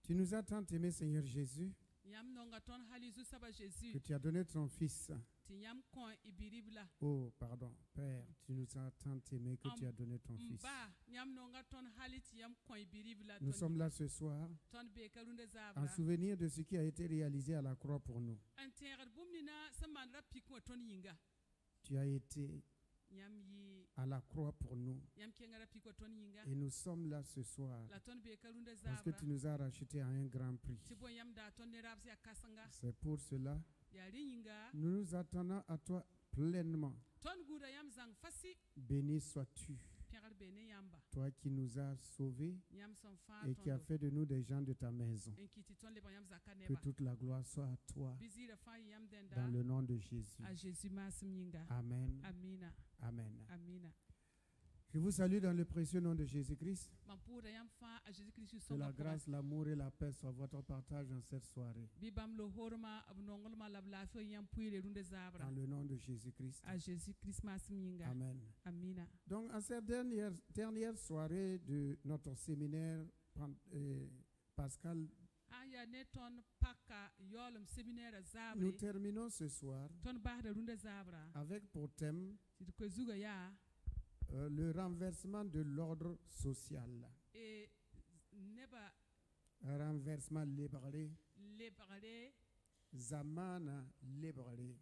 Tu nous as tant aimé, Seigneur Jésus, que tu as donné ton Fils. Oh, pardon, Père, tu nous as tant aimé que tu as donné ton Fils. Nous sommes là ce soir en souvenir de ce qui a été réalisé à la croix pour nous. Tu as été à la croix pour nous. Et nous sommes là ce soir parce que tu nous as rachetés à un grand prix. C'est pour cela nous nous attendons à toi pleinement. Béni sois-tu, toi qui nous as sauvés et qui as fait de nous des gens de ta maison. Que toute la gloire soit à toi dans le nom de Jésus. Amen. Amen. Je vous salue dans le précieux nom de Jésus-Christ. Que la grâce, l'amour et la paix soient votre partage en cette soirée. Dans le nom de Jésus-Christ. Amen. Donc, en cette dernière soirée de notre séminaire Pascal, nous terminons ce soir avec pour thème le renversement de l'ordre social. Renversement libéré. Zamana libéré.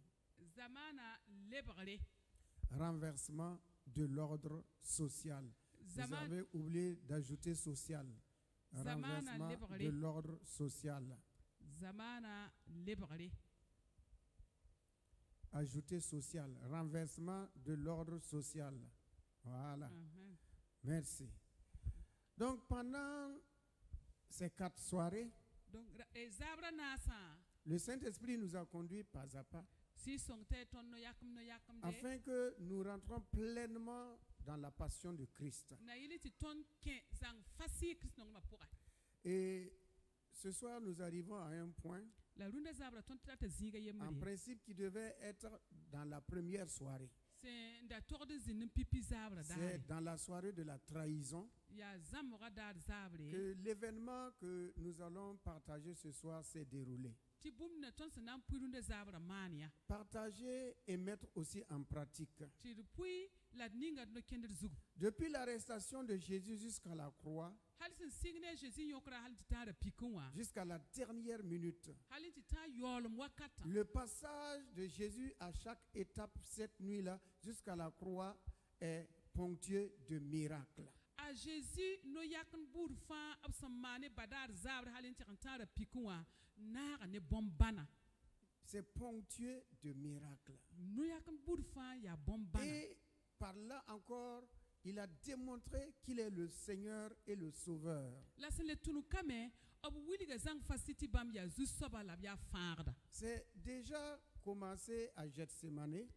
Renversement de l'ordre social. Vous avez oublié d'ajouter social. Renversement de l'ordre social. Ajouter social. Renversement de l'ordre social. Voilà. Merci. Donc pendant ces 4 soirées, le Saint-Esprit nous a conduits pas à pas afin que nous rentrons pleinement dans la passion de Christ. Et ce soir, nous arrivons à un point, en principe, qui devait être dans la première soirée. C'est dans la soirée de la trahison que l'événement que nous allons partager ce soir s'est déroulé. Partager et mettre aussi en pratique. Depuis l'arrestation de Jésus jusqu'à la croix, jusqu'à la dernière minute, le passage de Jésus à chaque étape cette nuit-là jusqu'à la croix est ponctué de miracles. C'est ponctué de miracles. Et par là encore, il a démontré qu'il est le Seigneur et le Sauveur. C'est déjà commencé à Gethsemane.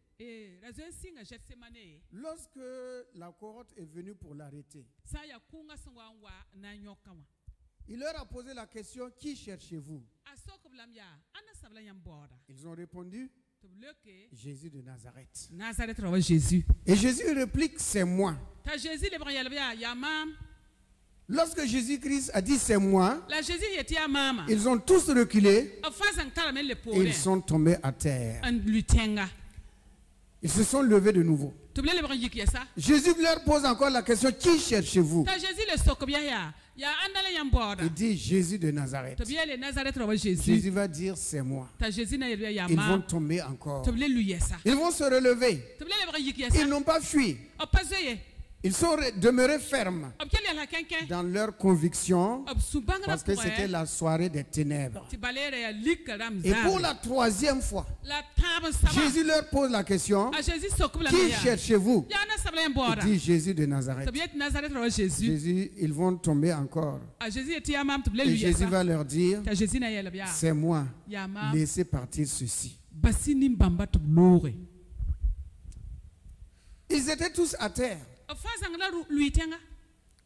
Lorsque la cohorte est venue pour l'arrêter, il leur a posé la question: qui cherchez-vous? Ils ont répondu: Jésus de Nazareth. Et Jésus réplique: c'est moi. Lorsque Jésus-Christ a dit c'est moi, ils ont tous reculé et ils sont tombés à terre. Ils se sont levés de nouveau. Jésus leur pose encore la question: qui cherchez-vous? Il dit: Jésus de Nazareth. Jésus va dire: c'est moi. Ils vont tomber encore. Ils vont se relever. Ils n'ont pas fui. Ils sont demeurés fermes dans leur conviction parce que c'était la soirée des ténèbres. Et pour la 3e fois, Jésus leur pose la question: qui cherchez-vous? Il dit: Jésus de Nazareth. Jésus, ils vont tomber encore. Et Jésus va leur dire: c'est moi, laissez partir ceci. Ils étaient tous à terre.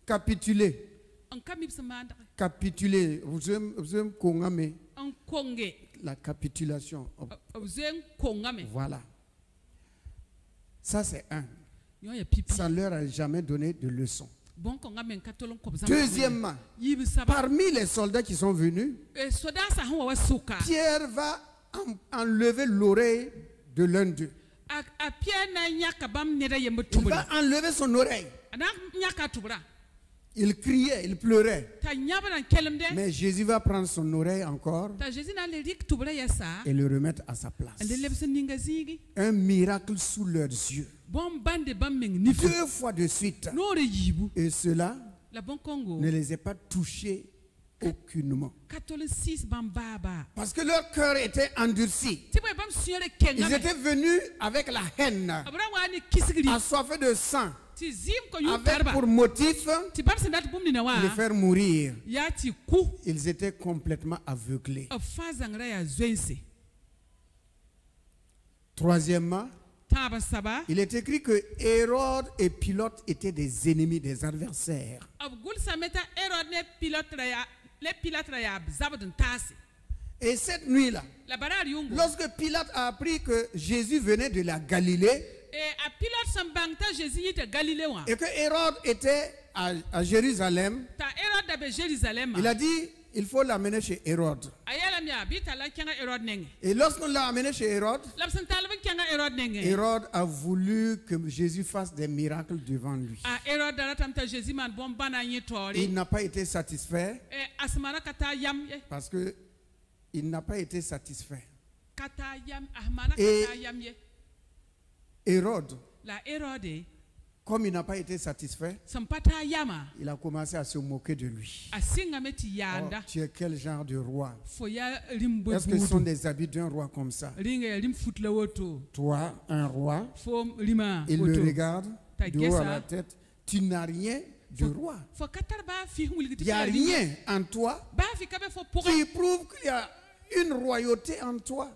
Capituler. Capituler. Vous aimez la capitulation. Voilà. Ça, c'est un. Ça ne leur a jamais donné de leçon. Deuxièmement, parmi les soldats qui sont venus, Pierre va enlever l'oreille de l'un d'eux. Il va enlever son oreille. Il criait, il pleurait. Mais Jésus va prendre son oreille encore et le remettre à sa place. Un miracle sous leurs yeux. 2 fois de suite. Et cela ne les a pas touchés aucunement. Parce que leur cœur était endurci. Ils étaient venus avec la haine, assoiffés de sang, avec pour motif de les faire mourir. Ils étaient complètement aveuglés. Troisièmement, il est écrit que Hérode et Pilate étaient des ennemis, des adversaires. Et cette nuit-là, lorsque Pilate a appris que Jésus venait de la Galilée et que Hérode était à Jérusalem, il a dit il faut l'amener chez Hérode. Et lorsqu'on l'a amené chez Hérode, Hérode a voulu que Jésus fasse des miracles devant lui. Il n'a pas été satisfait parce que il n'a pas été satisfait. Et Hérode, comme il n'a pas été satisfait, il a commencé à se moquer de lui. Oh, tu es quel genre de roi? Est-ce que ce sont des habits d'un roi comme ça? Toi, un roi, il le regarde du haut à la tête. Tu n'as rien de roi. Il n'y a rien en toi qui prouve qu'il y a une royauté en toi.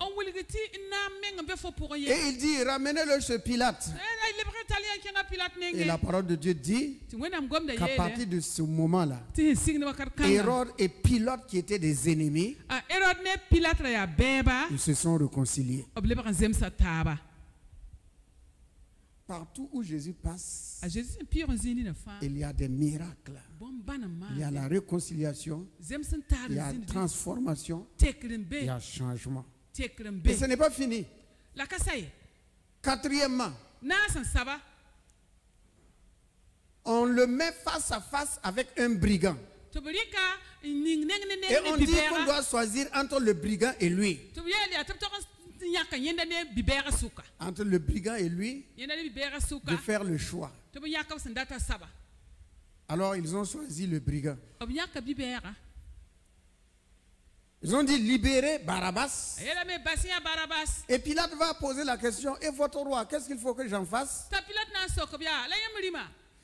Et il dit, ramenez-le chez Pilate. Et la parole de Dieu dit qu'à partir de ce moment-là, Hérode et Pilate, qui étaient des ennemis, ils se sont réconciliés. Partout où Jésus passe, il y a des miracles. Il y a la réconciliation, il y a la transformation, il y a changement. Et ce n'est pas fini. Quatrièmement, on le met face à face avec un brigand. Et on dit qu'on doit choisir entre le brigand et lui. Entre le brigand et lui, de faire le choix. Alors ils ont choisi le brigand. Ils ont dit libérer Barabbas. Et Pilate va poser la question, et votre roi, qu'est-ce qu'il faut que j'en fasse?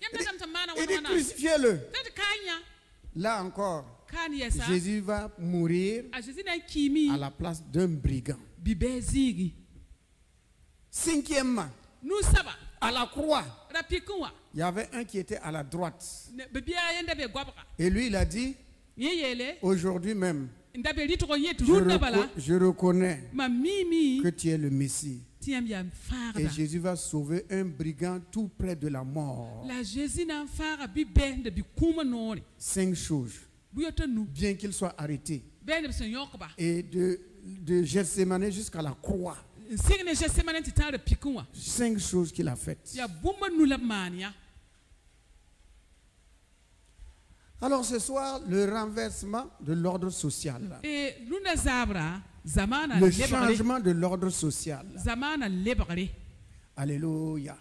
Il dit crucifiez-le. Là encore, Jésus va mourir à la place d'un brigand. Cinquièmement, à la croix, il y avait un qui était à la droite. Et lui, il a dit, aujourd'hui même, je reconnais que tu es le Messie. Et Jésus va sauver un brigand tout près de la mort. 5 choses. Bien qu'il soit arrêté. Et de Gethsémane jusqu'à la croix. 5 choses qu'il a faites. Alors ce soir, le renversement de l'ordre social. Le changement de l'ordre social. Alléluia.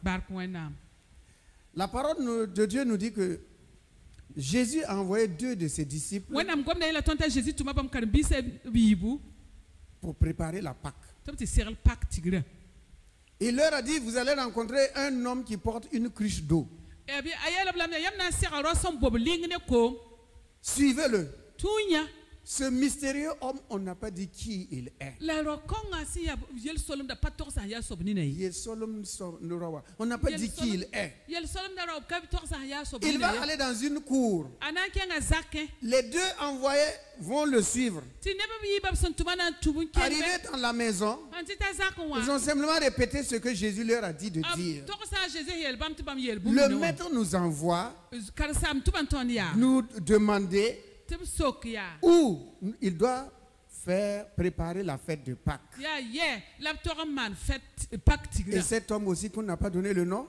La parole de Dieu nous dit que Jésus a envoyé 2 de ses disciples pour préparer la Pâque. Il leur a dit, vous allez rencontrer un homme qui porte une cruche d'eau. Suivez-le. Ce mystérieux homme, on n'a pas dit qui il est. On n'a pas dit qui il est. Il va aller dans une cour. Les deux envoyés vont le suivre. Arrivés dans la maison, ils ont simplement répété ce que Jésus leur a dit de dire. Le maître nous envoie nous demander où il doit préparer la fête de Pâques. Et cet homme aussi qu'on n'a pas donné le nom,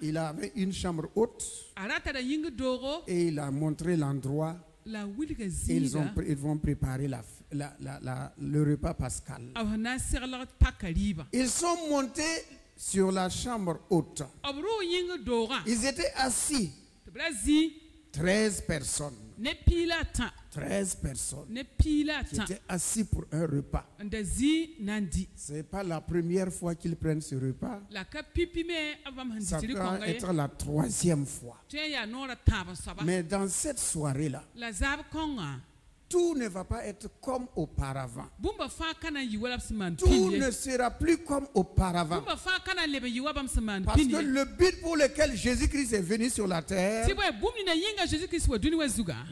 il avait une chambre haute et il a montré l'endroit. Ils vont préparer le repas pascal. Ils sont montés sur la chambre haute. Ils étaient assis. 13 personnes. 13 personnes qui étaient assis pour un repas. Ce n'est pas la première fois qu'ils prennent ce repas. Ça peut être la 3e fois. Mais dans cette soirée-là, tout ne va pas être comme auparavant. Tout ne sera plus comme auparavant. Parce que le but pour lequel Jésus-Christ est venu sur la terre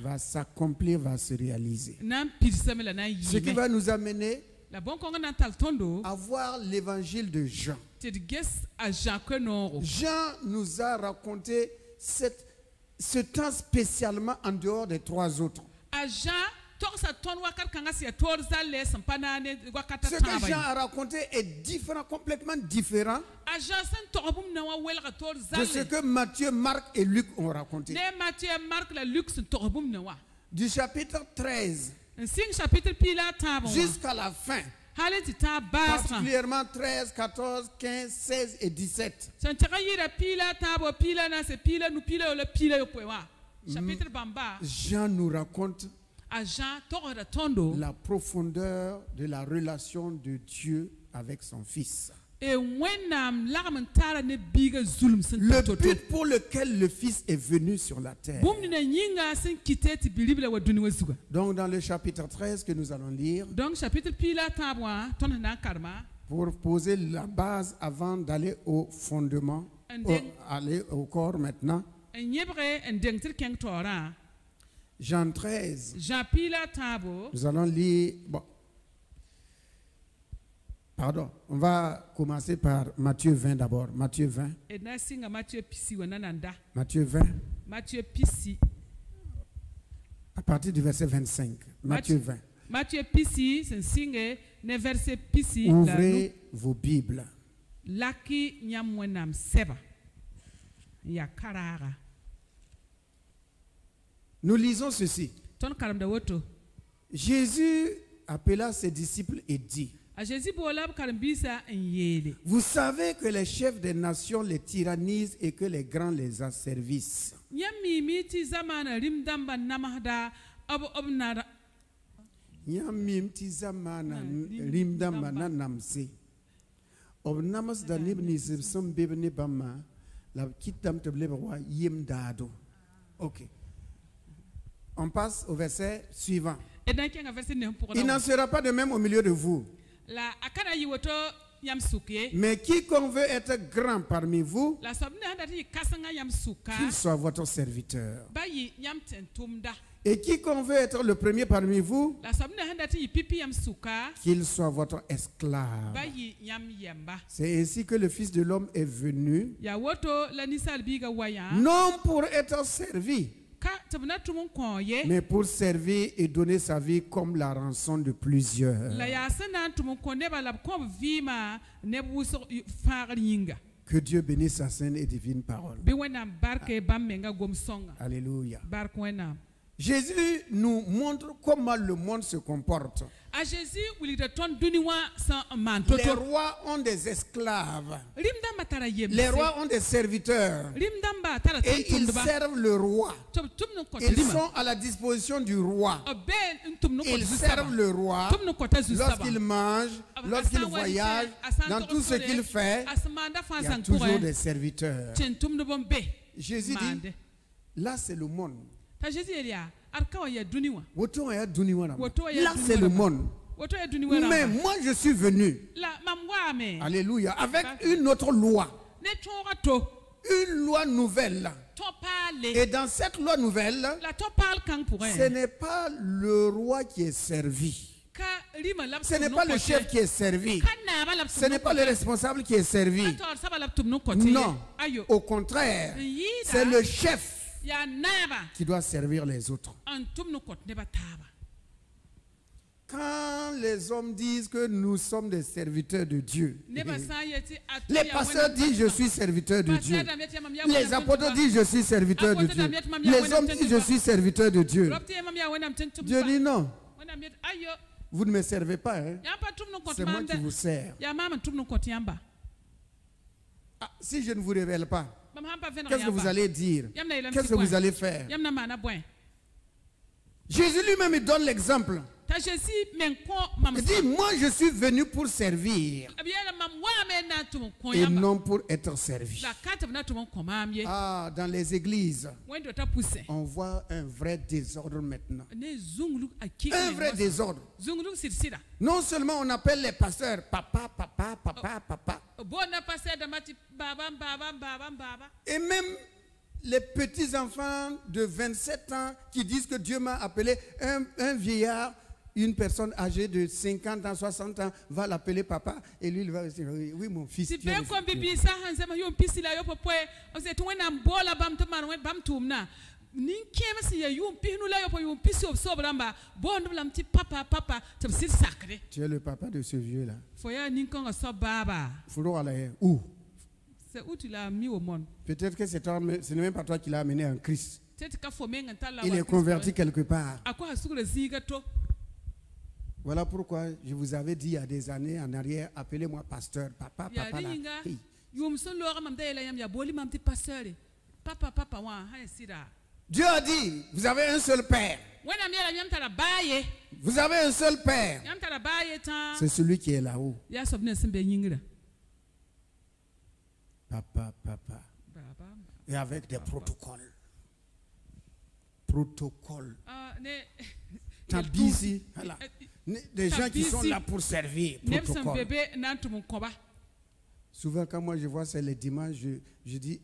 va s'accomplir, va se réaliser. Ce qui va nous amener à voir l'évangile de Jean. Jean nous a raconté ce temps spécialement en dehors des 3 autres. Ce que Jean a raconté est différent, complètement différent de ce que Matthieu, Marc et Luc ont raconté. Du chapitre 13 jusqu'à la fin, particulièrement 13, 14, 15, 16 et 17. Jean nous raconte la profondeur de la relation de Dieu avec son Fils. Le but pour lequel le Fils est venu sur la terre. Donc dans le chapitre 13 que nous allons lire, pour poser la base avant d'aller au fondement, aller au corps maintenant. Jean 13. Nous allons lire. Bon. Pardon. On va commencer par Matthieu 20 d'abord. Matthieu 20. Matthieu 20. À partir du verset 25. Matthieu 20. Ouvrez vos Bibles. Nous lisons ceci. Jésus appela ses disciples et dit: vous savez que les chefs des nations les tyrannisent et que les grands les asservissent. Ok. On passe au verset suivant. Il n'en sera pas de même au milieu de vous. Mais quiconque veut être grand parmi vous, qu'il soit votre serviteur. Et quiconque veut être le premier parmi vous, qu'il soit votre esclave. C'est ainsi que le Fils de l'homme est venu, non pour être servi, mais pour servir et donner sa vie comme la rançon de plusieurs. Que Dieu bénisse sa sainte et divine parole. Alléluia. Jésus nous montre comment le monde se comporte. Les rois ont des esclaves. Les rois ont des serviteurs. Et ils servent le roi. Ils sont à la disposition du roi. Ils servent le roi lorsqu'il mange, lorsqu'il voyage, dans tout ce qu'il fait. Il y a toujours des serviteurs. Jésus dit, là c'est le monde. Là, c'est le monde. Mais moi, je suis venu. Alléluia. Avec une autre loi. Une loi nouvelle. Et dans cette loi nouvelle, ce n'est pas le roi qui est servi. Ce n'est pas le chef qui est servi. Ce n'est pas le responsable qui est servi. Non. Au contraire, c'est le chef qui doit servir les autres. Quand les hommes disent que nous sommes des serviteurs de Dieu, les pasteurs disent je suis serviteur de Dieu, les apôtres disent je suis serviteur de Dieu, les hommes disent je suis serviteur de Dieu. Dieu dit non, vous ne me servez pas, hein? C'est moi qui vous sers. Ah, si je ne vous révèle pas, qu'est-ce que vous allez dire? Qu'est-ce que vous allez faire? Jésus lui-même donne l'exemple. Il dit, moi je suis venu pour servir et non pour être servi. Ah, dans les églises, on voit un vrai désordre maintenant. Un vrai désordre. Non seulement on appelle les pasteurs papa, papa, papa, papa. Et même les petits-enfants de 27 ans qui disent que Dieu m'a appelé, un vieillard, une personne âgée de 50 ans, 60 ans va l'appeler papa et lui il va dire oui mon fils. Tu es le papa de ce vieux là. Où? C'est où tu l'as mis au monde. Peut-être que ce n'est même pas toi qui l'as amené en Christ. Il est converti quelque part. Voilà pourquoi je vous avais dit il y a des années en arrière, appelez-moi pasteur, papa, papa. Là. Hey. Dieu a dit, vous avez un seul père. Vous avez un seul père. C'est celui qui est là-haut. Papa, papa. Et avec des protocoles. Protocoles. Tabisi, voilà. Des gens qui sont là pour servir. Protocole. Souvent, quand moi je vois c'est les dimanches, je dis,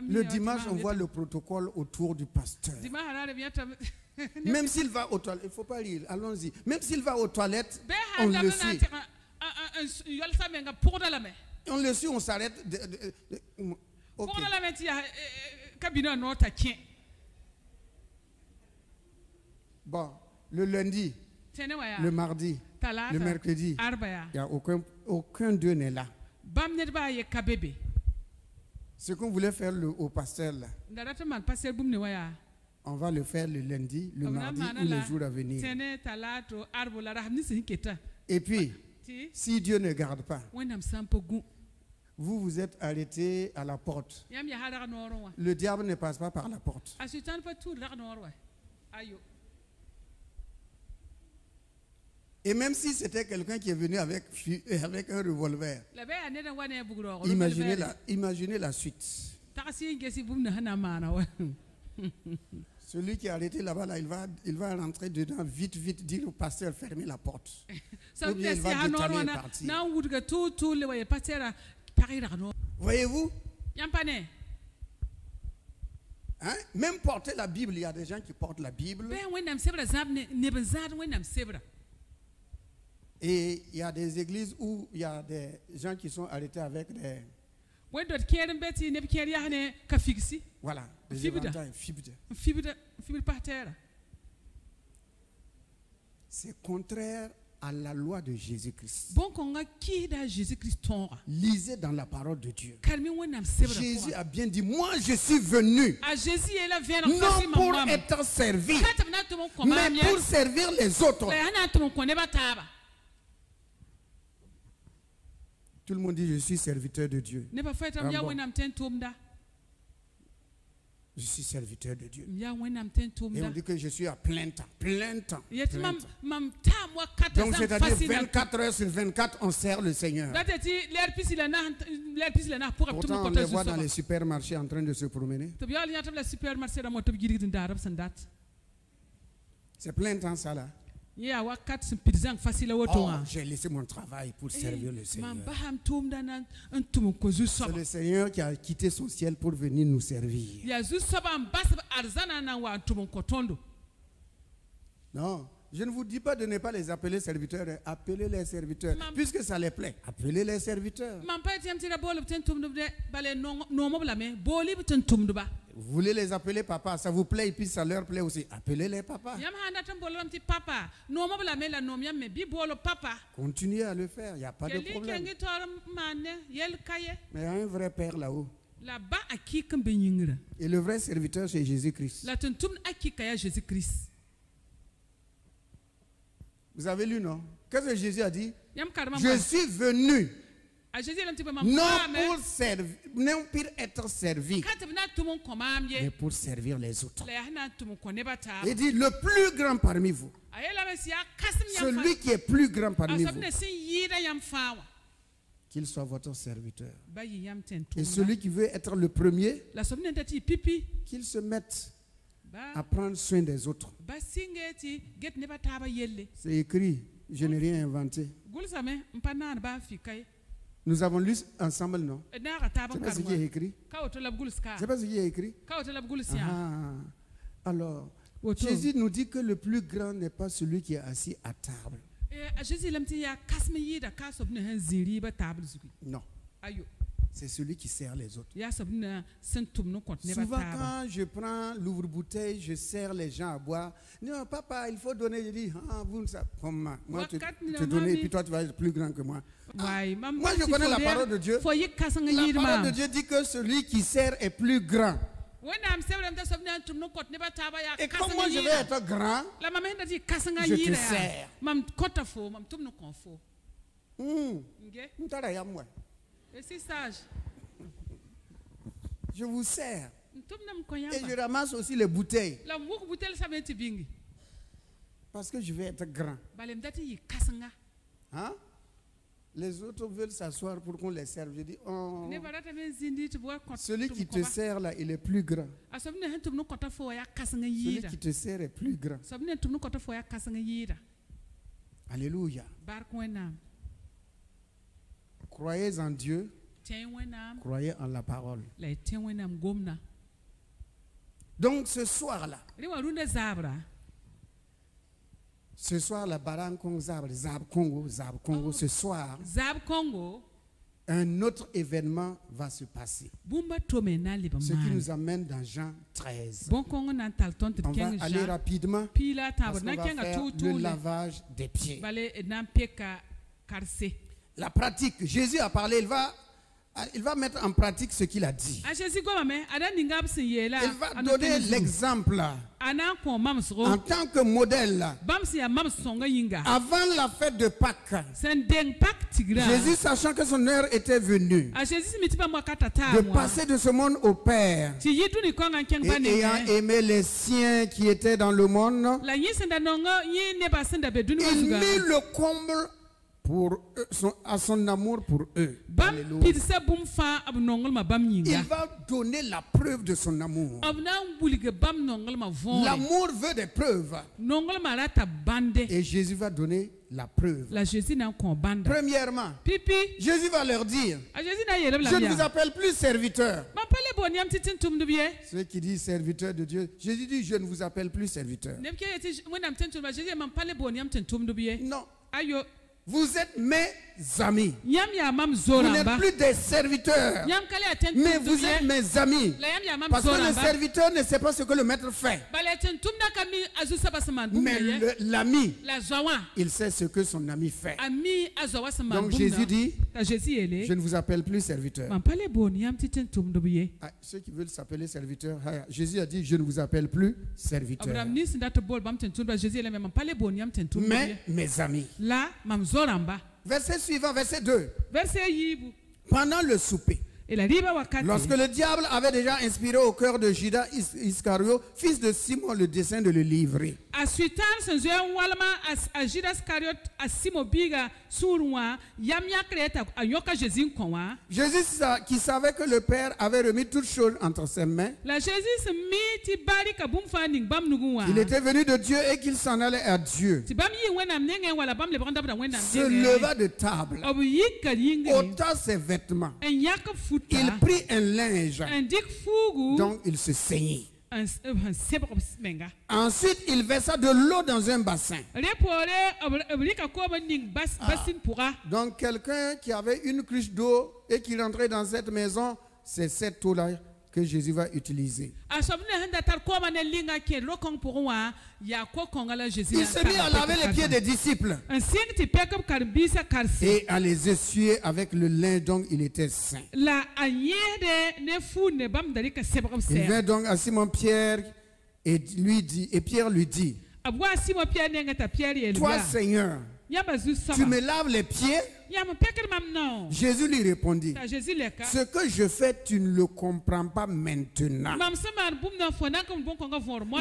le dimanche, on voit le protocole autour du pasteur. Même s'il va aux toilettes, il ne faut pas lire, allons-y. Même s'il va aux toilettes, on le suit. On le suit, on s'arrête. Okay. Bon, le lundi, le mardi, le mercredi, il n'y a aucun d'eux n'est là. Ce qu'on voulait faire au pasteur là, on va le faire le lundi, le mardi ou les jours à venir. Et puis, si Dieu ne garde pas, vous êtes arrêté à la porte. Le diable ne passe pas par la porte. Et même si c'était quelqu'un qui est venu avec un revolver, imaginez la suite. Celui qui est arrêté là-bas, là, il va rentrer dedans vite, dire au pasteur, fermez la porte. Ou bien il va détaler et partir. Voyez-vous? Hein? Même porter la Bible, il y a des gens qui portent la Bible. Et il y a des églises où il y a des gens qui sont arrêtés avec des... Voilà, des éventails, c'est contraire à la loi de Jésus-Christ. Lisez dans la parole de Dieu. Jésus a bien dit, moi je suis venu non pour être servi, mais pour servir les autres. Tout le monde dit, je suis serviteur de Dieu. Je suis serviteur de Dieu. Et on dit que je suis à plein temps. Plein temps. Donc c'est-à-dire 24 heures sur 24, on sert le Seigneur. Pourtant, on les voit dans les supermarchés en train de se promener. C'est plein temps ça là. Oh, j'ai laissé mon travail pour servir le Seigneur. C'est le Seigneur qui a quitté son ciel pour venir nous servir. Non, je ne vous dis pas de ne pas les appeler serviteurs. Appelez les serviteurs. Puisque ça les plaît, appelez les serviteurs. Vous voulez les appeler papa, ça vous plaît et puis ça leur plaît aussi. Appelez-les papa. Continuez à le faire, il n'y a pas de problème. Mais il y a un vrai père là-haut. Et le vrai serviteur, c'est Jésus-Christ. Vous avez lu, non? Qu'est-ce que Jésus a dit? Je suis venu non pour être servi, mais pour servir les autres. Il dit le plus grand parmi vous, celui qui est plus grand parmi vous, qu'il soit votre serviteur. Et celui qui veut être le premier, qu'il se mette à prendre soin des autres. C'est écrit, je n'ai rien inventé. Nous avons lu ensemble, non? C'est pas ce qui est écrit. C'est pas ce qui est écrit. Alors, Jésus nous dit que le plus grand n'est pas celui qui est assis à table. Non. C'est celui qui sert les autres. Souvent, quand je prends l'ouvre-bouteille, je sers les gens à boire. Non, papa, il faut donner. Je dis, vous ne savez pas. Moi, je te donner, et puis toi, tu vas être plus grand que moi. Moi, je connais la parole de Dieu. La parole de Dieu dit que celui qui sert est plus grand. Et comme moi, je vais être grand, je te sers. Je vous sers. Et je ramasse aussi les bouteilles. Parce que je vais être grand. Hein? Les autres veulent s'asseoir pour qu'on les serve. Je dis, oh, celui qui te sert là, il est plus grand. Celui qui te sert est plus grand. Alléluia. Croyez en Dieu. Croyez en la parole. Donc ce soir-là, la Barang Congo, Zab Congo, ce soir, un autre événement va se passer. Ce qui nous amène dans Jean 13. On va aller rapidement parce qu'on va faire le lavage des pieds. La pratique, Jésus a parlé, il va mettre en pratique ce qu'il a dit. Il va donner l'exemple en tant que modèle. Avant la fête de Pâques, Jésus, sachant que son heure était venue de passer de ce monde au Père, et ayant aimé les siens qui étaient dans le monde, il mit le comble à son amour pour eux. Il va donner la preuve de son amour. L'amour veut des preuves. Et Jésus va donner la preuve. Premièrement, Jésus va leur dire, je ne vous appelle plus serviteur. Ceux qui disent serviteur de Dieu, Jésus dit, je ne vous appelle plus serviteur. Non. Vous êtes mes amis. Vous n'êtes plus des serviteurs, mais vous êtes mes amis. Parce que le serviteur ne sait pas ce que le maître fait. Mais l'ami, il sait ce que son ami fait. Donc Jésus dit, je ne vous appelle plus serviteur. Ceux qui veulent s'appeler serviteur, Jésus a dit, je ne vous appelle plus serviteur, mais mes amis. Verset suivant, verset 2. Pendant le souper, Lorsque le diable avait déjà inspiré au cœur de Judas Iscariot, fils de Simon, le dessein de le livrer. Jésus, qui savait que le Père avait remis toutes choses entre ses mains, il était venu de Dieu et qu'il s'en allait à Dieu, se leva de table, ôta ses vêtements, il prit un linge, donc il se saignit. Ensuite, il versa de l'eau dans un bassin. Donc, quelqu'un qui avait une cruche d'eau et qui rentrait dans cette maison, c'est cette eau-là que Jésus va utiliser. Il s'est mis à laver les pieds des disciples et à les essuyer avec le lin dont il était saint. Il vint donc à Simon-Pierre et Pierre lui dit, toi Seigneur, tu me laves les pieds? Jésus lui répondit, ce que je fais, tu ne le comprends pas maintenant,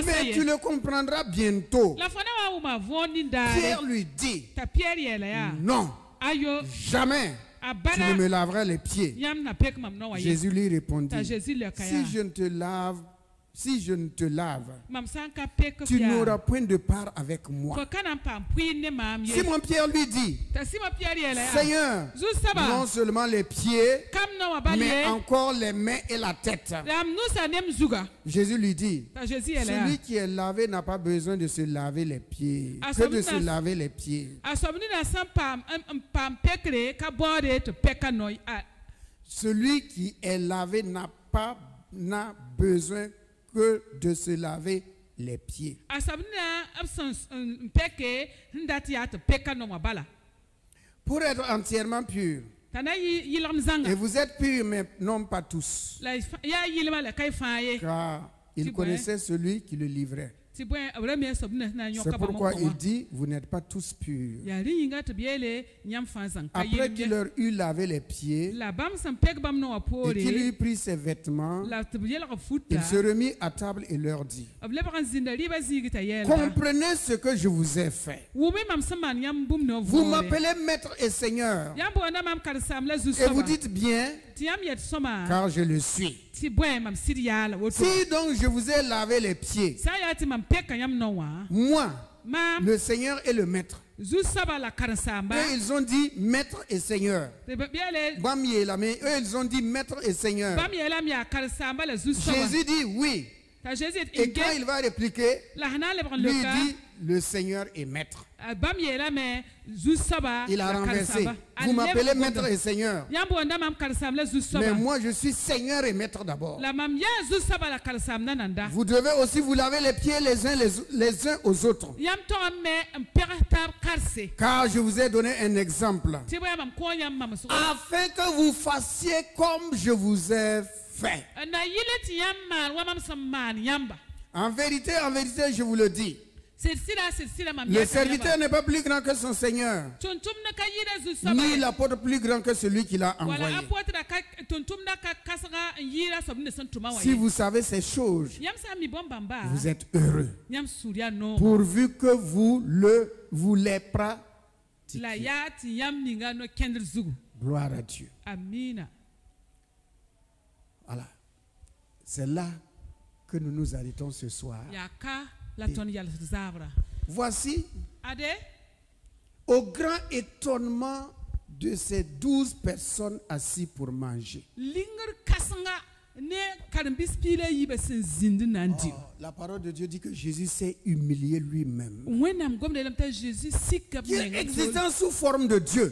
mais tu le comprendras bientôt. Pierre lui dit, non, jamais tu ne me laveras les pieds. Jésus lui répondit, si je ne te lave, tu n'auras point de part avec moi. Simon-Pierre lui dit, Seigneur, non seulement les pieds, mais encore les mains et la tête. Jésus lui dit, celui qui est lavé n'a pas besoin de se laver les pieds, que de se laver les pieds. Celui qui est lavé n'a besoin que de se laver les pieds. Pour être entièrement pur, et vous êtes purs, mais non pas tous, car il connaissait celui qui le livrait. C'est pourquoi il dit, vous n'êtes pas tous purs. Après qu'il leur eut lavé les pieds et qu'il lui prit ses vêtements, il se remit à table et leur dit, comprenez ce que je vous ai fait. Vous m'appelez maître et seigneur, et vous dites bien, car je le suis. Si donc je vous ai lavé les pieds, moi, le Seigneur et le maître, et ils ont dit maître et Seigneur. Eux, ils ont dit maître et Seigneur. Jésus dit oui. Et quand il va répliquer, lui dit le Seigneur est maître. Il a renversé. Vous m'appelez maître et Seigneur, mais moi je suis Seigneur et maître d'abord. Vous devez aussi vous laver les pieds les uns aux autres, car je vous ai donné un exemple, afin que vous fassiez comme je vous ai fait. En vérité, je vous le dis, le serviteur n'est pas plus grand que son Seigneur, ni l'apôtre plus grand que celui qui l'a envoyé. Si vous savez ces choses, vous êtes heureux, pourvu que vous les pratiquiez. Gloire à Dieu. Voilà. C'est là que nous nous arrêtons ce soir. Voici, au grand étonnement de ces 12 personnes assises pour manger. La parole de Dieu dit que Jésus s'est humilié lui-même. Qui est existant sous forme de Dieu.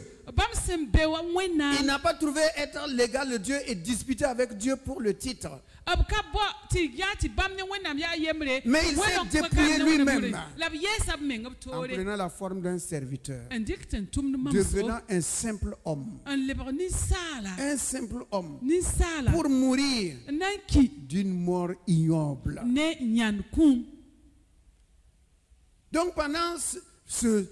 Il n'a pas trouvé être légal de Dieu et disputé avec Dieu pour le titre. Mais il s'est dépouillé lui-même en prenant la forme d'un serviteur, devenant un simple homme. Un simple homme pour mourir d'une mort ignoble. Donc pendant ce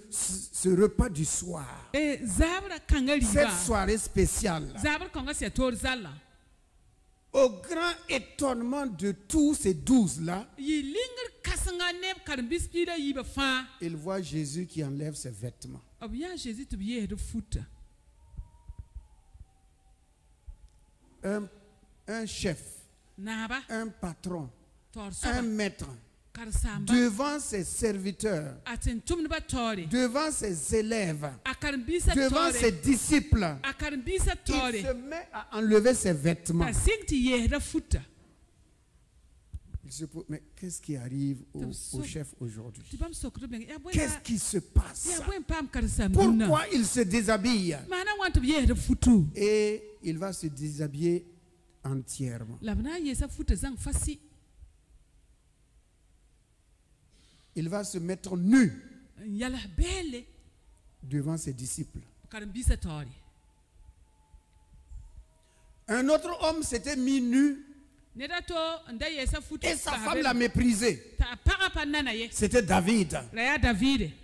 repas du soir, cette soirée spéciale, Au grand étonnement de tous ces 12-là, il voit Jésus qui enlève ses vêtements. Un chef, un patron, un maître, devant ses serviteurs, devant ses élèves, devant ses disciples, il se met à enlever ses vêtements. Il se pose, mais qu'est-ce qui arrive au chef aujourd'hui? Qu'est-ce qui se passe? Pourquoi il se déshabille? Et il va se déshabiller entièrement. Il va se mettre nu devant ses disciples. Un autre homme s'était mis nu et sa femme l'a méprisé. C'était David.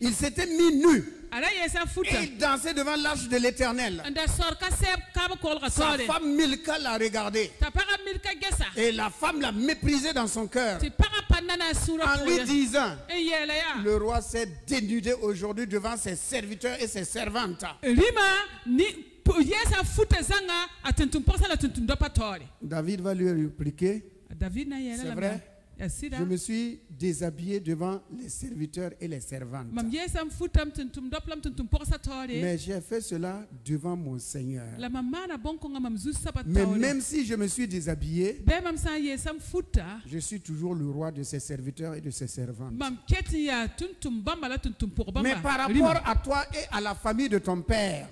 Il s'était mis nu et il dansait devant l'arche de l'Éternel. Sa femme Milka l'a regardé et la femme l'a méprisé dans son cœur en lui disant: le roi s'est dénudé aujourd'hui devant ses serviteurs et ses servantes. David va lui répliquer: c'est vrai, je me suis déshabillé devant les serviteurs et les servantes, mais j'ai fait cela devant mon Seigneur. Mais même si je me suis déshabillé, je suis toujours le roi de ses serviteurs et de ses servantes. Mais par rapport à toi et à la famille de ton père,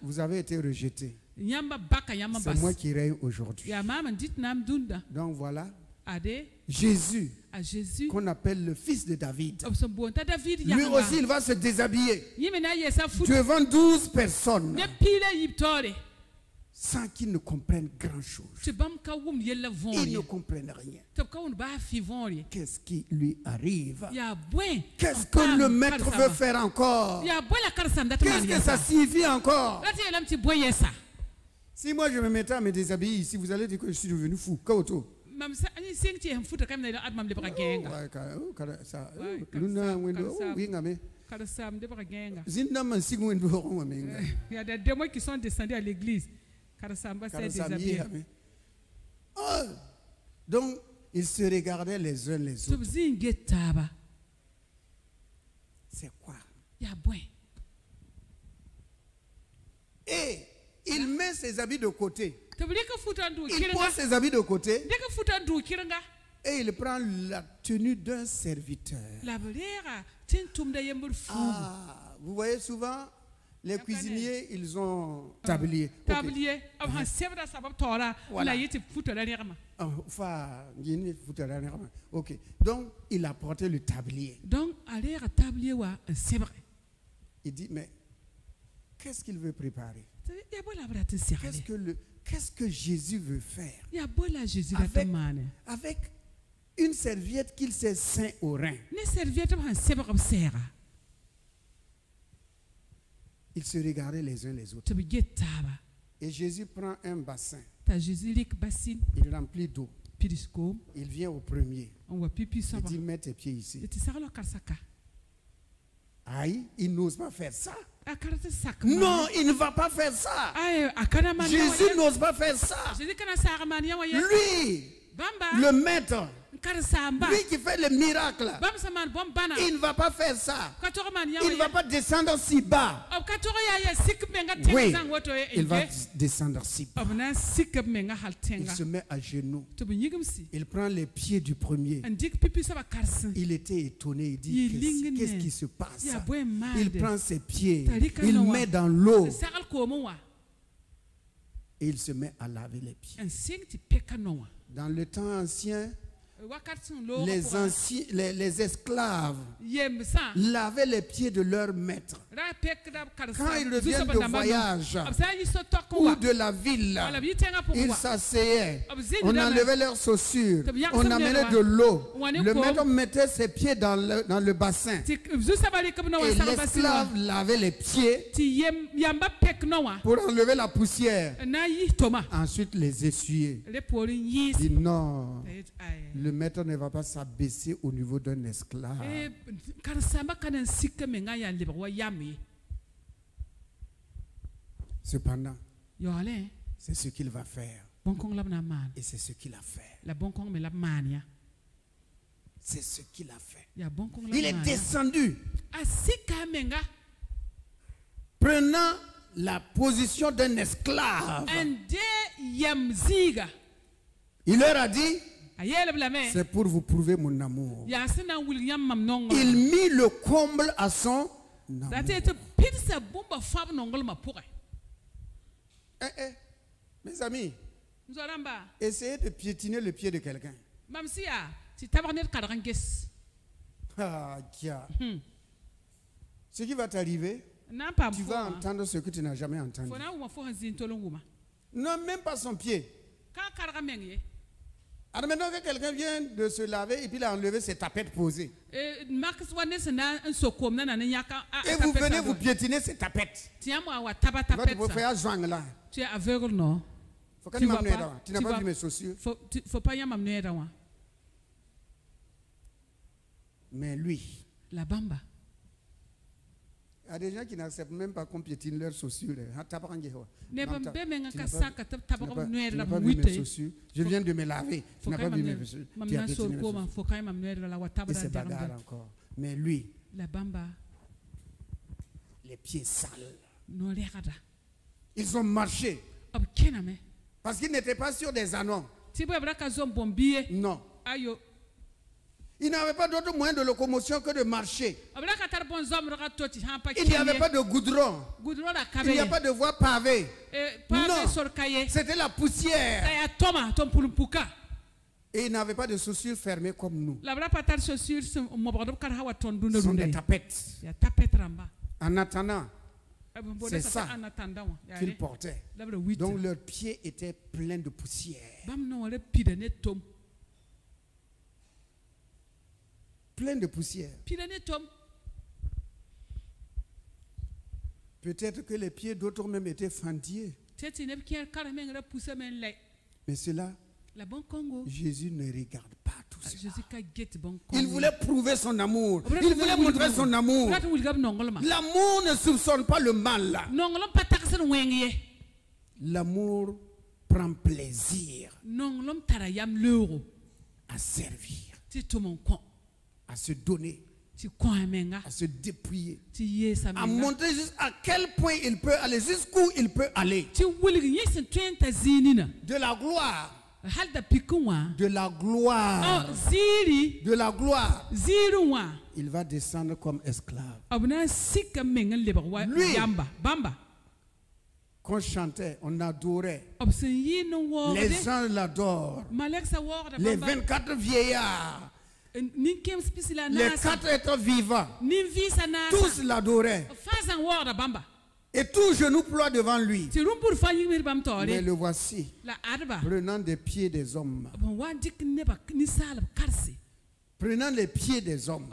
vous avez été rejetés. C'est moi qui règne aujourd'hui. Donc voilà, Jésus, qu'on appelle le fils de David, lui aussi il va se déshabiller devant 12 personnes sans qu'ils ne comprennent grand chose. Ils ne comprennent rien. Qu'est-ce qui lui arrive? Qu'est-ce que le maître veut faire encore? Qu'est-ce que ça signifie encore? Si moi je me mettais à me déshabiller ici, vous allez dire que je suis devenu fou. Kauto. Il y a des démons qui sont descendus à l'église. Donc, ils se regardaient les uns les autres. C'est quoi? Et il met ses habits de côté. Il prend ses habits de côté et il prend la tenue d'un serviteur. Vous voyez souvent les cuisiniers, ils ont tablier. Ok. Donc il a porté le tablier. Il dit, mais qu'est-ce qu'il veut préparer? Qu'est-ce que Jésus veut faire avec une serviette qu'il s'est ceint au rein? Ils se regardaient les uns les autres. Et Jésus prend un bassin. Il remplit d'eau. Il vient au premier. Il dit, mets tes pieds ici. Aïe, il n'ose pas faire ça. Non, il ne va pas faire ça. Jésus n'ose pas faire ça. Lui, le maître, lui qui fait les miracles, il ne va pas faire ça. Il ne va pas descendre si bas. Oui, il va descendre si bas. Il se met à genoux. Il prend les pieds du premier. Il était étonné. Il dit, qu'est-ce qui se passe? Il prend ses pieds. Il met dans l'eau. Et il se met à laver les pieds. Dans le temps ancien, les esclaves lavaient les pieds de leur maître. Quand ils reviennent de voyage ou de la ville, ils s'asseyaient. On enlevait leurs chaussures. On amenait de l'eau. Le maître mettait ses pieds dans le bassin. Et l'esclave lavait les pieds pour enlever la poussière. Ensuite les essuyer. Dit non, le maître ne va pas s'abaisser au niveau d'un esclave. Cependant, c'est ce qu'il va faire. Et c'est ce qu'il a fait. C'est ce qu'il a fait. Il est descendu, prenant la position d'un esclave. Il leur a dit, c'est pour vous prouver mon amour. Il mit le comble à son amour. Mes amis, essayez de piétiner le pied de quelqu'un. Ce qui va t'arriver, tu vas entendre ce que tu n'as jamais entendu. Non, même pas son pied. Admettons que quelqu'un vient de se laver et puis il a enlevé ses tapettes posées. Et vous venez vous piétiner ses tapettes. Votre frère Jean là. Tu es aveugle, non? Tu n'as pas vu mes chaussures. Mais lui, la bamba. Il y a des gens qui n'acceptent même pas qu'on piétine leurs chaussures. Tu n'as pas vu mes chaussures. Je viens de me laver. Tu n'as pas vu mes chaussures. Tu as piétiné mes chaussures. Et c'est bagarre encore. Mais lui, la bamba, les pieds sales. Ils ont marché. Parce qu'ils n'étaient pas sur des anneaux. Non. Il n'avait pas d'autre moyen de locomotion que de marcher. Il n'y avait pas de goudron. Il n'y a pas de voie pavée. Non. C'était la poussière. Et il n'avait pas de chaussures fermées comme nous. Ce sont des tapettes. En attendant, c'est ça qu'ils portaient. Donc leurs pieds étaient pleins de poussière. Plein de poussière. Peut-être que les pieds d'autres même étaient fendillés. Mais cela, Jésus ne regarde pas tout cela. Il voulait prouver son amour. Il voulait montrer son amour. L'amour ne soupçonne pas le mal. L'amour prend plaisir à servir, à se donner, à se dépouiller, à montrer à quel point il peut aller, jusqu'où il peut aller. De la gloire. De la gloire. De la gloire. Il va descendre comme esclave. Lui, qu'on chantait, on adorait. Les gens l'adorent. Les 24 vieillards, les 4 êtres vivants, tous l'adoraient. Et tout genou ploie devant lui. Mais le voici, prenant des pieds des hommes. Prenant les pieds des hommes.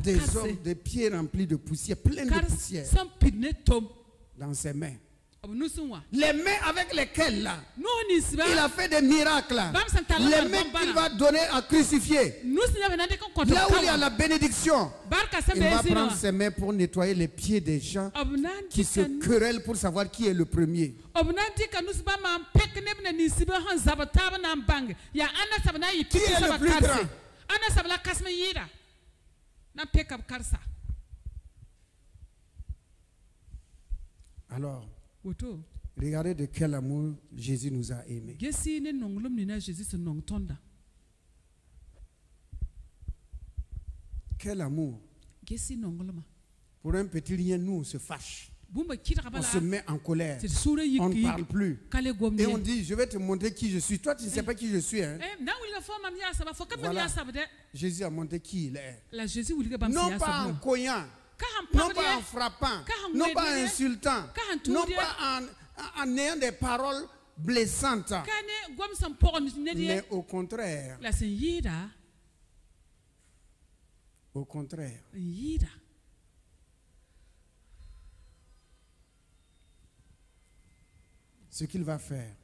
Des hommes, des pieds remplis de poussière, pleins de poussière. Dans ses mains. Les mains avec lesquelles là, il a fait des miracles. Les mains qu'il va donner à crucifier. Là où il y a la bénédiction, il va prendre ses mains pour nettoyer les pieds des gens qui se querellent pour savoir qui est le premier. Qui est le plus grand? Alors, regardez de quel amour Jésus nous a aimés. Quel amour. Pour un petit rien, nous on se fâche. On se met en colère. On ne parle plus. Et on dit, je vais te montrer qui je suis. Toi, tu ne sais pas qui je suis. Hein? Voilà. Jésus a montré qui il est. Non pas en cognant, non pas en frappant, non pas en insultant, non pas en ayant des paroles blessantes. Mais au contraire. Au contraire. Ce qu'il va faire,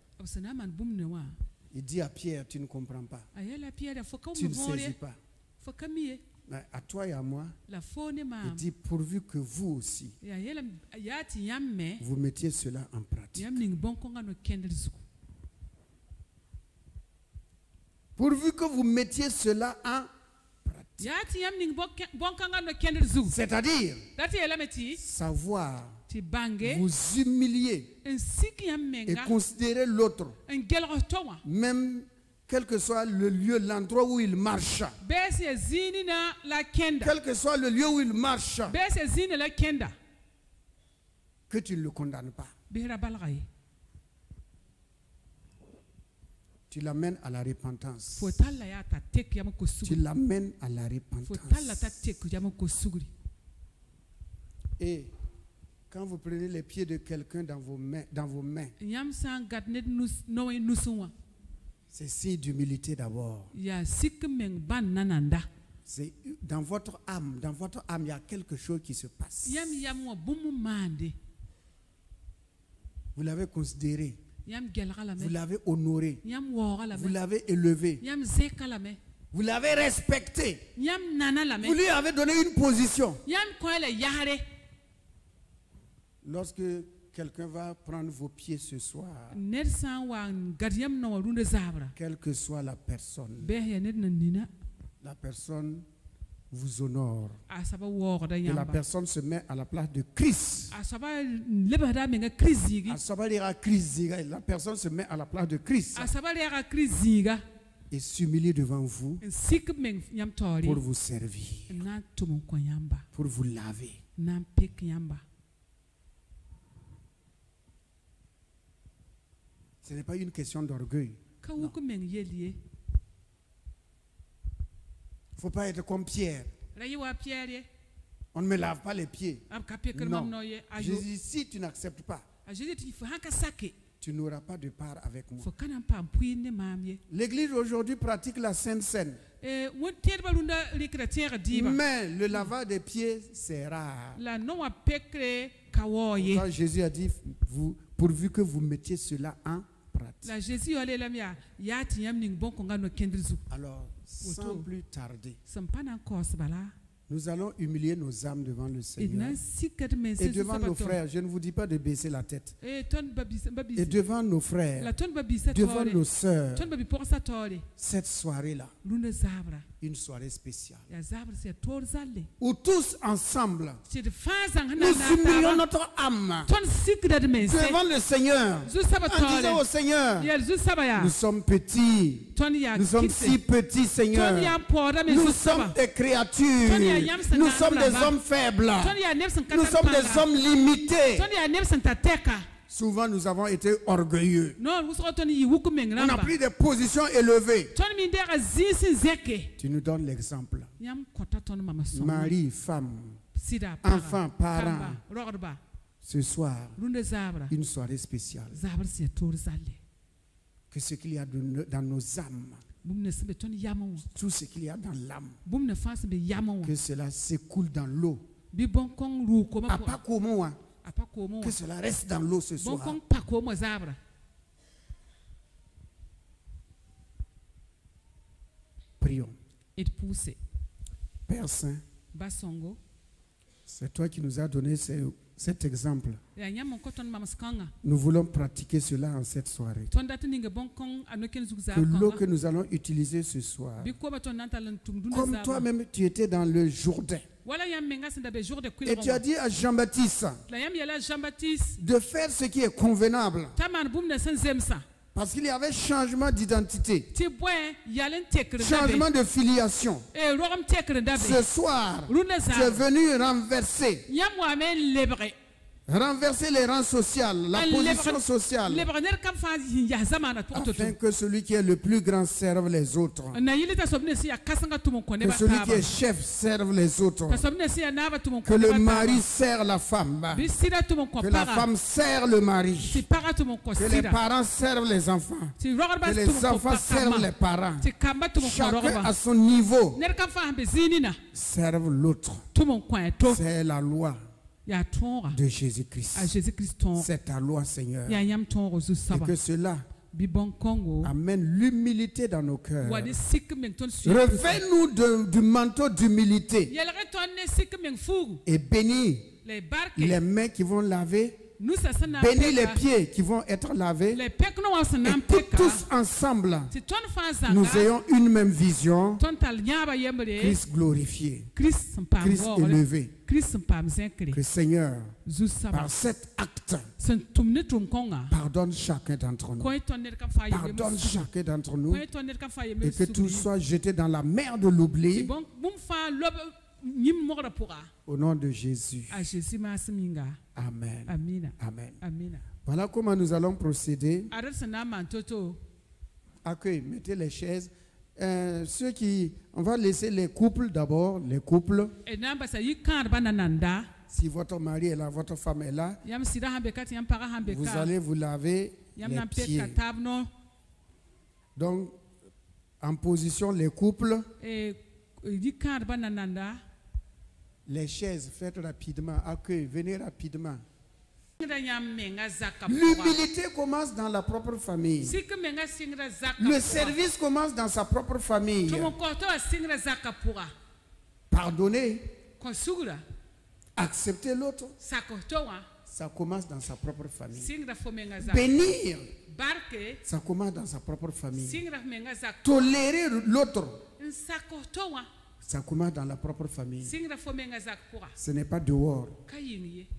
il dit à Pierre, tu ne comprends pas, tu ne saisis pas. Mais à toi et à moi, il dit, pourvu que vous aussi, vous mettiez cela en pratique. Pourvu que vous mettiez cela en pratique. C'est-à-dire, savoir vous humilier et considérer l'autre, même quel que soit le lieu, l'endroit où il marche. Quel que soit le lieu où il marche, que tu ne le condamnes pas. Tu l'amènes à la repentance. Tu l'amènes à la repentance. Et quand vous prenez les pieds de quelqu'un dans vos mains, c'est signe d'humilité d'abord. C'est dans votre âme, il y a quelque chose qui se passe. Vous l'avez considéré, vous l'avez honoré, vous l'avez élevé, vous l'avez respecté, vous lui avez donné une position. Lorsque quelqu'un va prendre vos pieds ce soir, quelle que soit la personne vous honore. Et la personne se met à la place de Christ. La personne se met à la place de Christ et s'humilie devant vous pour vous servir, pour vous laver. Ce n'est pas une question d'orgueil. Il ne faut pas être comme Pierre. On ne me lave pas les pieds. Non. Jésus dit, si tu n'acceptes pas, tu n'auras pas de part avec moi. L'Église aujourd'hui pratique la Sainte Seine. Mais le lavage des pieds, c'est rare. Pourquoi Jésus a dit, pourvu que vous mettiez cela en pratique. Alors, sans plus tarder, nous allons humilier nos âmes devant le Seigneur et devant nos frères. Je ne vous dis pas de baisser la tête. Et devant nos frères, devant nos sœurs, cette soirée-là, une soirée spéciale, où tous ensemble, nous humilions notre âme devant le Seigneur, en disant au Seigneur, nous sommes petits, nous sommes si petits, Seigneur, nous sommes des créatures, nous sommes des hommes faibles, nous sommes des hommes limités. Souvent, nous avons été orgueilleux. On a pris des positions élevées. Tu nous donnes l'exemple. Mari, femme, enfant, parents. Ce soir, une soirée spéciale. Que ce qu'il y a dans nos âmes, tout ce qu'il y a dans l'âme, que cela s'écoule dans l'eau. À pas comment, que cela reste dans l'eau ce soir. Prions. Père Saint, c'est toi qui nous as donné cet exemple. Nous voulons pratiquer cela en cette soirée. Que l'eau que nous allons utiliser ce soir, comme toi-même tu étais dans le Jourdain, et tu as dit à Jean-Baptiste de faire ce qui est convenable, parce qu'il y avait changement d'identité, changement de filiation. Ce soir, tu es venu renverser renverser les rangs sociaux, la position sociale, afin que celui qui est le plus grand serve les autres, que celui qui est chef serve les autres, que le mari sert la femme, que la femme sert le mari, que les parents servent les enfants, que les enfants servent les parents, chacun à son niveau serve l'autre. C'est la loi de Jésus-Christ. C'est ta loi, Seigneur. Et que cela amène l'humilité dans nos cœurs. Revêt-nous du manteau d'humilité et bénis les mains qui vont laver, bénis les pieds qui vont être lavés, et que tous ensemble nous ayons une même vision, Christ glorifié, Christ élevé. Que Seigneur, par cet acte, pardonne chacun d'entre nous. Pardonne chacun d'entre nous et que tout soit jeté dans la mer de l'oubli. Au nom de Jésus. Amen. Amen. Voilà comment nous allons procéder. Accueil, mettez les chaises. On va laisser les couples d'abord, les couples. Si votre mari est là, votre femme est là, vous allez vous laver les pieds. Donc, en position, les couples. Les chaises, faites rapidement. Accueil, venez rapidement. L'humilité commence dans la propre famille. Le service commence dans sa propre famille. Pardonner, accepter l'autre, ça commence dans sa propre famille. Bénir, ça commence dans sa propre famille. Tolérer l'autre, ça commence dans la propre famille. Ce n'est pas dehors.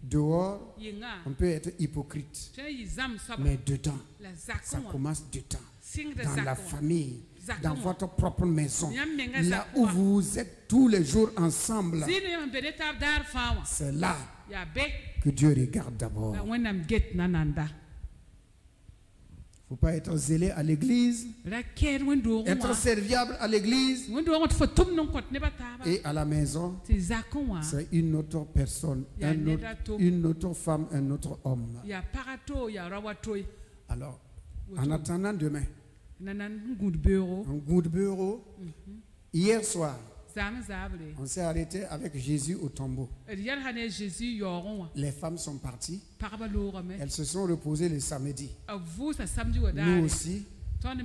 Dehors, on peut être hypocrite. Mais dedans, ça commence dedans. Dans la famille, dans votre propre maison. Là où vous êtes tous les jours ensemble. C'est là que Dieu regarde d'abord. Il ne faut pas être zélé à l'église, être serviable à l'église et à la maison. C'est une autre personne, une autre femme, un autre homme. Alors, en attendant demain, un good bureau, hier soir, on s'est arrêté avec Jésus au tombeau. Les femmes sont parties. Elles se sont reposées le samedi. Nous aussi,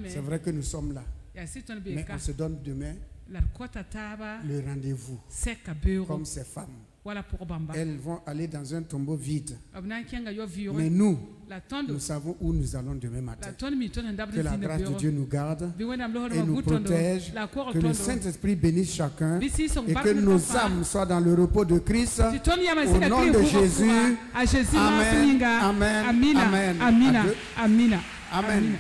c'est vrai que nous sommes là. Mais on se donne demain le rendez-vous. Comme ces femmes. Elles vont aller dans un tombeau vide. Mais nous savons où nous allons demain matin. Que la grâce de Dieu nous garde et nous protège. Que le Saint-Esprit bénisse chacun et que nos âmes soient dans le repos de Christ. Au nom de Jésus. Amen. Amen. Amen. Amen. Amen.